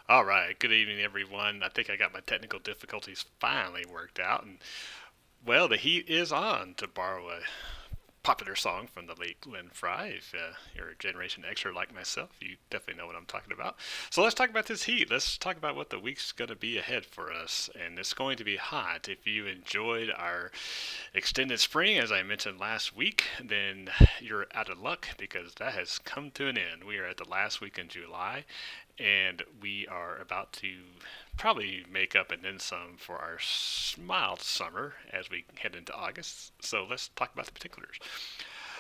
All right, good evening, everyone. I think I got my technical difficulties finally worked out, and well, the heat is on, to borrow a popular song from the late Glenn Fry. If you're a Generation Xer like myself, you definitely know what I'm talking about. So let's talk about this heat. Let's talk about what the week's going to be ahead for us, and it's going to be hot. If you enjoyed our extended spring, as I mentioned last week, then you're out of luck because that has come to an end. We are at the last week in July, and we are about to probably make up and then some for our mild summer as we head into August. So let's talk about the particulars.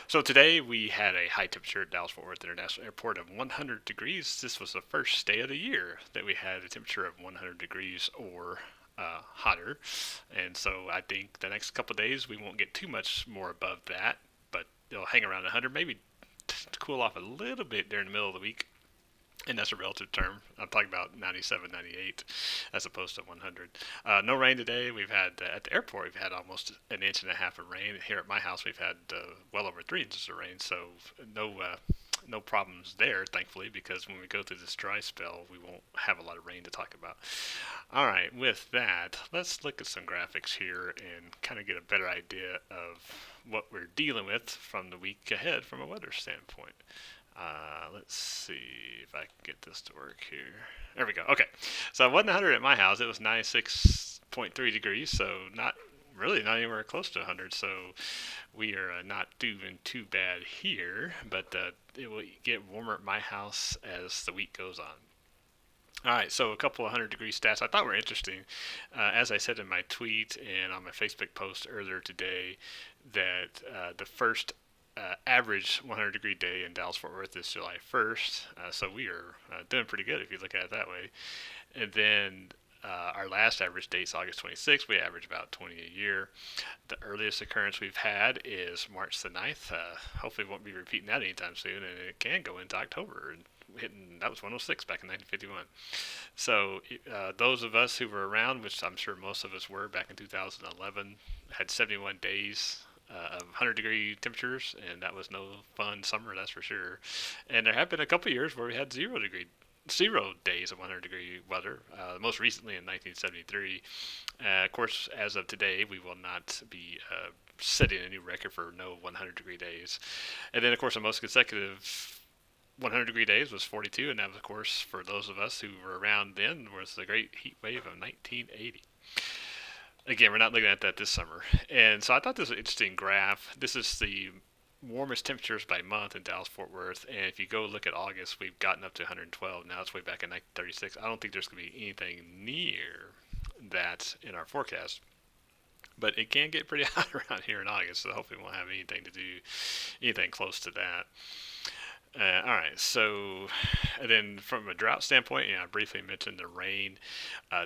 So today we had a high temperature at Dallas Fort Worth International Airport of 100 degrees. This was the first day of the year that we had a temperature of 100 degrees or hotter. And so I think the next couple of days we won't get too much more above that, but it'll hang around 100, maybe to cool off a little bit during the middle of the week, and that's a relative term. I'm talking about 97, 98 as opposed to 100. No rain today. We've had, at the airport, we've had almost an inch and a half of rain. Here at my house, we've had well over 3 inches of rain, so no problems there, thankfully, because when we go through this dry spell, we won't have a lot of rain to talk about. All right, with that, let's look at some graphics here and kind of get a better idea of what we're dealing with from the week ahead from a weather standpoint. Let's see if I can get this to work here. There we go. Okay. So it wasn't 100 at my house. It was 96.3 degrees, so not anywhere close to 100. So we are not doing too bad here, but it will get warmer at my house as the week goes on. All right, so a couple of 100-degree stats I thought were interesting. As I said in my tweet and on my Facebook post earlier today, that the first average 100-degree day in Dallas Fort Worth is July 1st, so we are doing pretty good if you look at it that way. And then our last average date is August 26th. We average about 20 a year. The earliest occurrence we've had is March the 9th. Hopefully, we won't be repeating that anytime soon, and it can go into October. Hitting that was 106 back in 1951. So those of us who were around, which I'm sure most of us were back in 2011, had 71 days of 100-degree temperatures, and that was no fun summer, that's for sure. And there have been a couple of years where we had 0 days of 100-degree weather, most recently in 1973. Of course, as of today, we will not be setting a new record for no 100-degree days. And then, of course, the most consecutive 100-degree days was 42, and that was, of course, for those of us who were around then, was the great heat wave of 1980. Again, we're not looking at that this summer. And so I thought this was an interesting graph. This is the warmest temperatures by month in Dallas Fort Worth. And if you go look at August, we've gotten up to 112. Now it's way back in 1936. I don't think there's going to be anything near that in our forecast. But it can get pretty hot around here in August, so hopefully we won't have anything close to that. All right, so and then from a drought standpoint, I briefly mentioned the rain.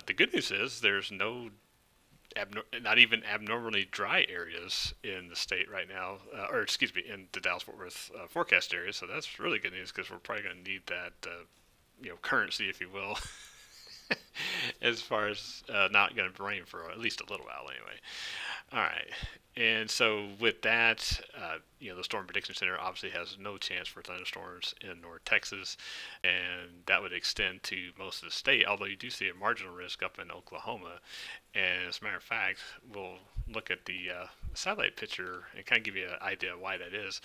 The good news is there's not even abnormally dry areas in the state right now, or excuse me, in the Dallas Fort Worth forecast area. So that's really good news because we're probably going to need that, currency, if you will, as far as not going to rain for at least a little while anyway. All right. And so with that, the Storm Prediction Center obviously has no chance for thunderstorms in North Texas, and that would extend to most of the state, although you do see a marginal risk up in Oklahoma. And as a matter of fact, we'll look at the satellite picture and kind of give you an idea of why that is.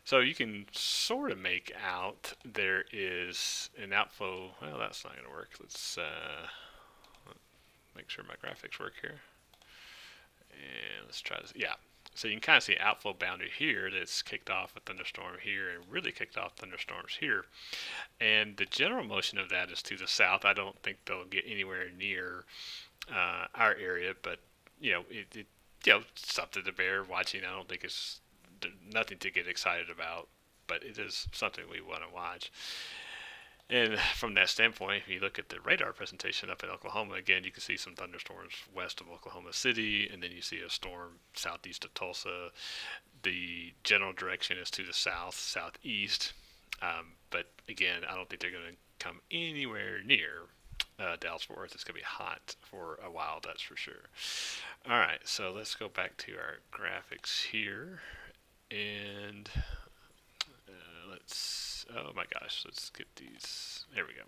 So you can sort of make out there is an outflow. Well, that's not going to work. Let's make sure my graphics work here. And let's try this. Yeah. So you can kind of see outflow boundary here that's kicked off a thunderstorm here and really kicked off thunderstorms here. And the general motion of that is to the south. I don't think they'll get anywhere near our area, but something to bear watching. I don't think it's nothing to get excited about, but it is something we want to watch. And from that standpoint, if you look at the radar presentation up in Oklahoma, again, you can see some thunderstorms west of Oklahoma City, and then you see a storm southeast of Tulsa. The general direction is to the southeast. But again, I don't think they're going to come anywhere near Dallas Fort Worth. It's going to be hot for a while, that's for sure. All right, so let's go back to our graphics here. And oh my gosh, let's get these. There we go.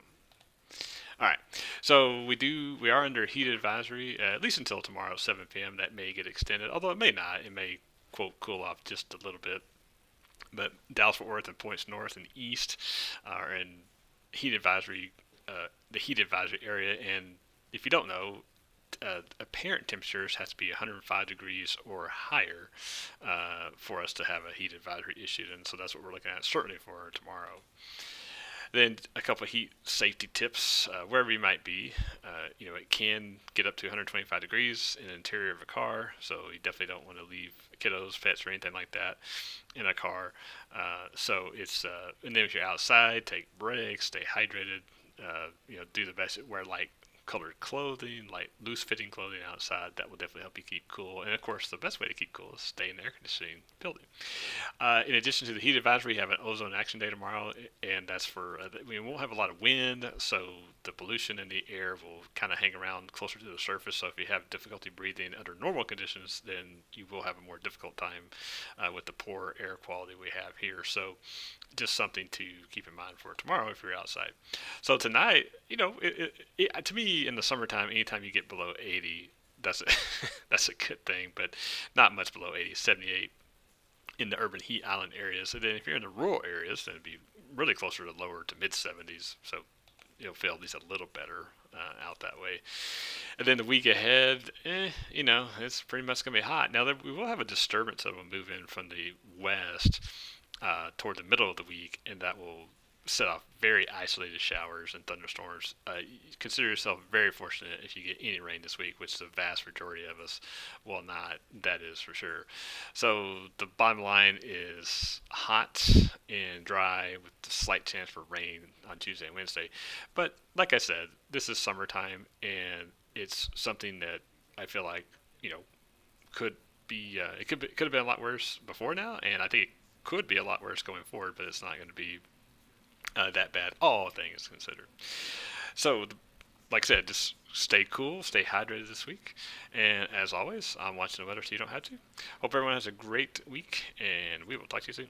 All right. So we are under heat advisory at least until tomorrow 7 p.m. That may get extended, although it may not. It may quote cool off just a little bit. But Dallas Fort Worth and points north and east are in heat advisory, the heat advisory area. And if you don't know, apparent temperatures has to be 105 degrees or higher for us to have a heat advisory issued, and so that's what we're looking at certainly for tomorrow. Then a couple of heat safety tips wherever you might be. It can get up to 125 degrees in the interior of a car, so you definitely don't want to leave kiddos, pets, or anything like that in a car. And then if you're outside, take breaks, stay hydrated. Do the best. Wear light colored clothing, like loose fitting clothing outside. That will definitely help you keep cool. And of course, the best way to keep cool is stay in the air conditioning building. In addition to the heat advisory, we have an ozone action day tomorrow, and that's for we won't have a lot of wind, so the pollution in the air will kind of hang around closer to the surface. So if you have difficulty breathing under normal conditions, then you will have a more difficult time with the poor air quality we have here. So just something to keep in mind for tomorrow if you're outside. So tonight, to me in the summertime, anytime you get below 80, that's a, that's a good thing, but not much below 80, 78 in the urban heat island areas. And then if you're in the rural areas, then it'd be really closer to lower to mid 70s. So you'll feel at least a little better out that way. And then the week ahead, it's pretty much going to be hot. Now, we will have a disturbance that will move in from the west toward the middle of the week, and that will set off very isolated showers and thunderstorms. Consider yourself very fortunate if you get any rain this week, which the vast majority of us will not. That is for sure. So the bottom line is hot and dry with a slight chance for rain on Tuesday and Wednesday. But like I said, this is summertime, and it's something that I feel like could be. Could have been a lot worse before now, and I think it could be a lot worse going forward. But it's not going to be that bad, all things considered. So, like I said, just stay cool, stay hydrated this week. And as always, I'm watching the weather so you don't have to. Hope everyone has a great week, and we will talk to you soon.